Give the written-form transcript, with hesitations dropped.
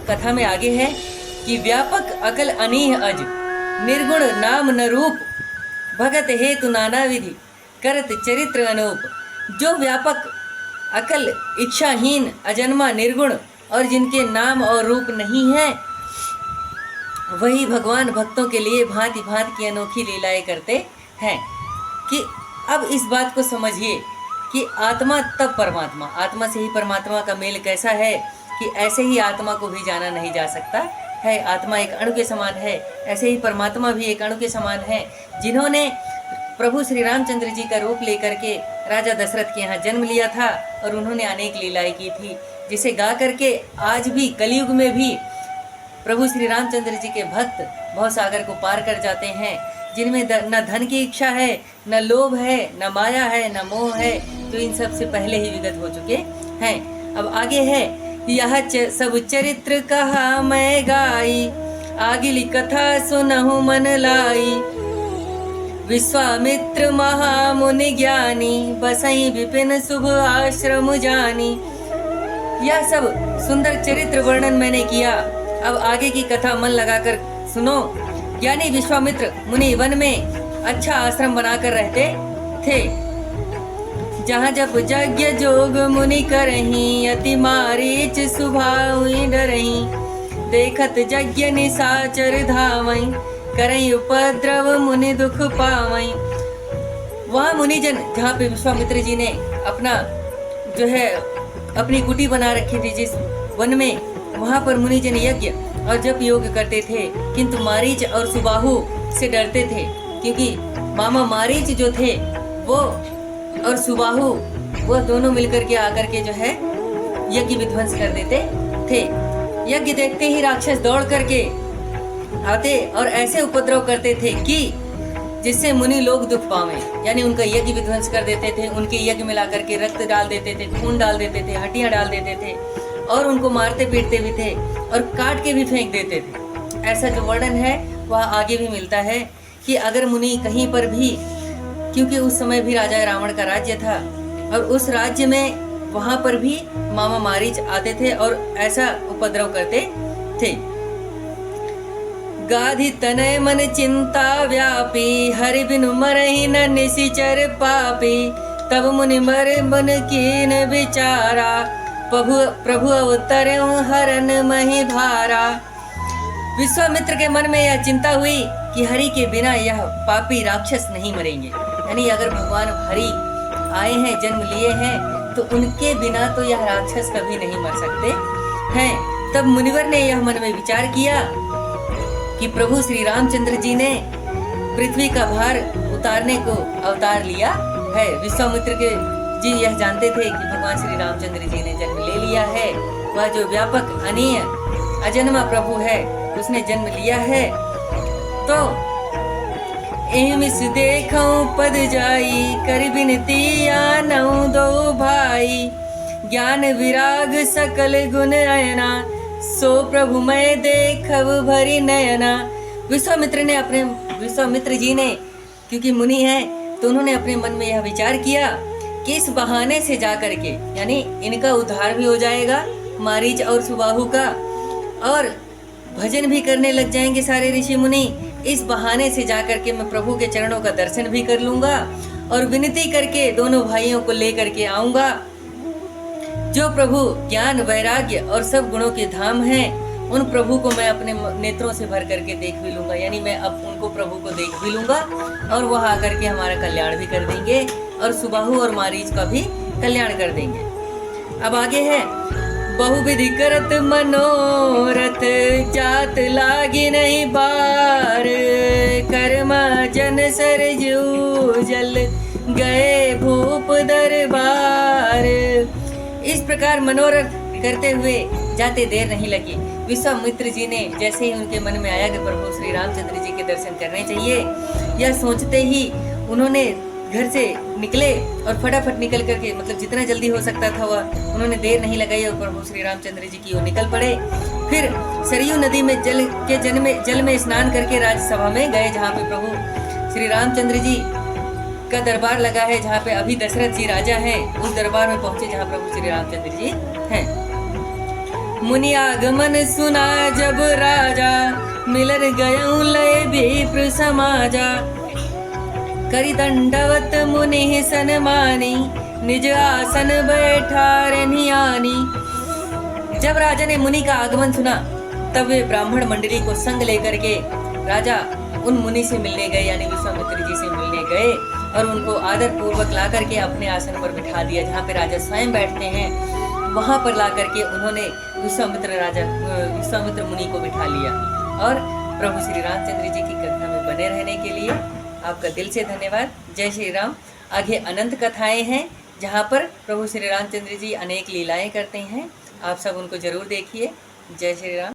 कथा में आगे है कि व्यापक अकल अनीह अज, निर्गुण नाम न रूप, भगत हेतु नाना विधि, करत चरित्र अनूप। जो व्यापक अकल, इच्छाहीन, अजन्मा, निर्गुण और जिनके नाम और रूप नहीं है, वही भगवान भक्तों के लिए भांति भांति की अनोखी लीलाएं करते हैं। कि अब इस बात को समझिए कि आत्मा तब परमात्मा, आत्मा से ही परमात्मा का मेल कैसा है कि ऐसे ही आत्मा को भी जाना नहीं जा सकता है। आत्मा एक अणु के समान है, ऐसे ही परमात्मा भी एक अणु के समान है, जिन्होंने प्रभु श्री रामचंद्र जी का रूप लेकर के राजा दशरथ के यहाँ जन्म लिया था और उन्होंने अनेक लीलाएं की थी, जिसे गा करके आज भी कलयुग में भी प्रभु श्री रामचंद्र जी के भक्त भवसागर को पार कर जाते हैं, जिनमें न धन की इच्छा है, न लोभ है, न माया है, न मोह है, तो इन सब से पहले ही विगत हो चुके हैं। अब आगे है, यह सब चरित्र कहा मैं गाई, आगिली कथा सुनहु मन लाई, विश्वामित्र महामुनि ज्ञानी, बसई विपिन शुभ आश्रम जानी। यह सब सुंदर चरित्र वर्णन मैंने किया। अब आगे की कथा मन लगाकर सुनो। ज्ञानी विश्वामित्र मुनि वन में अच्छा आश्रम बनाकर रहते थे, जहाँ जब यज्ञ जोग मुनि करही, अति मारीच सुभावि डरही, देखत यज्ञ निशाचर धावई, करई उपद्रव मुनि दुख पावई। वहाँ मुनिजन, जहाँ पे विश्वामित्र जी ने अपना जो है अपनी कुटी बना रखी थी जिस वन में, वहाँ पर मुनिजन यज्ञ और जप योग करते थे, किंतु मारीच और सुबाहु से डरते थे, क्योंकि मामा मारीच जो थे वो और सुबाहु वो दोनों मिलकर के आकर के जो है यज्ञ विध्वंस कर देते थे। यज्ञ देखते ही राक्षस दौड़ करके आते और ऐसे उपद्रव करते थे कि जिससे मुनि लोग दुख पावे, यानी उनका यज्ञ विध्वंस कर देते थे, उनके यज्ञ में ला करके रक्त डाल देते थे, खून डाल देते थे, हड्डियां डाल देते थे और उनको मारते पीटते भी थे और काट के भी फेंक देते थे। ऐसा जो वर्णन है वह आगे भी मिलता है कि अगर मुनि कहीं पर भी, क्योंकि उस समय भी राजा रावण का राज्य था और उस राज्य में वहां पर भी मामा मारीच आते थे और ऐसा उपद्रव करते थे। गाधी तनय मन चिंता व्यापी, हरि बिनु मरहि न निशिचर पापी, तब मुनि मर मन कीन विचारा, प्रभु अवतर हरन मही भारा। विश्वामित्र के मन में यह चिंता हुई कि हरि के बिना यह पापी राक्षस नहीं मरेंगे, यानी अगर भगवान हरि आए हैं, जन्म लिए हैं, तो उनके बिना तो यह राक्षस कभी नहीं मर सकते हैं। तब मुनिवर ने यह मन में विचार किया कि प्रभु श्री रामचंद्र जी ने पृथ्वी का भार उतारने को अवतार लिया है। विश्वामित्र के जी यह जानते थे कि भगवान श्री रामचंद्र जी ने जन्म ले लिया है, वह जो व्यापक अनीय अजन्मा प्रभु है उसने जन्म लिया है। तो एमिस देखऊं पद जाई, कर बिनती आनऊं दो भाई, ज्ञान विराग सकल गुण अयना, सो प्रभु मैं देखब भरी नयना। विश्वामित्र जी ने, क्योंकि मुनि हैं, तो उन्होंने अपने मन में यह विचार किया कि इस बहाने से जा करके, यानी इनका उद्धार भी हो जाएगा मारीच और सुबाहु का, और भजन भी करने लग जाएंगे सारे ऋषि मुनि। इस बहाने से जा करके मैं प्रभु के चरणों का दर्शन भी कर लूंगा और विनती करके दोनों भाइयों को लेकर के आऊंगा। जो प्रभु ज्ञान वैराग्य और सब गुणों के धाम हैं, उन प्रभु को मैं अपने नेत्रों से भर करके देख भी लूंगा, यानी मैं अब उनको प्रभु को देख भी लूंगा और वह आकर के हमारा कल्याण भी कर देंगे और सुबाहु और मारीच का भी कल्याण कर देंगे। अब आगे है, बहुविधि करत मनोरथ, जात लागी नहीं बार, कर्मा जन सरजू जल, गए भूप दरबार। इस प्रकार मनोरथ करते हुए जाते देर नहीं लगी। विश्वामित्र जी ने जैसे ही उनके मन में आया कि प्रभु श्री रामचंद्र जी के दर्शन करने चाहिए, यह सोचते ही उन्होंने घर से निकले और फटाफट निकल करके, मतलब जितना जल्दी हो सकता था वह उन्होंने देर नहीं लगाई और प्रभु श्री रामचंद्र जी की ओर निकल पड़े। फिर सरयू नदी में जल में स्नान करके राज्यसभा में गए, जहाँ पे प्रभु श्री रामचंद्र जी का दरबार लगा है, जहाँ पे अभी दशरथ जी राजा हैं, उस दरबार में पहुंचे जहाँ प्रभु श्री रामचंद्र जी हैं। मुनि आगमन सुना जब राजा, मिलन गयऊं लय विप्र समाजा। करि दंडवत मुनि सन्मानी, निज आसन बैठारे नियानी। जब राजा ने मुनि का आगमन सुना तब वे ब्राह्मण मंडली को संग लेकर के राजा उन मुनि से मिलने गए, यानी विश्वामित्र जी से मिलने गए और उनको आदर पूर्वक ला करके अपने आसन पर बिठा दिया, जहाँ पे राजा स्वयं बैठते हैं वहां पर ला करके उन्होंने विश्वामित्र मुनि को बिठा लिया। और प्रभु श्री रामचंद्र जी की कथा में बने रहने के लिए आपका दिल से धन्यवाद। जय श्री राम। आगे अनंत कथाएं हैं जहाँ पर प्रभु श्री रामचंद्र जी अनेक लीलाएं करते हैं, आप सब उनको जरूर देखिए। जय श्री राम।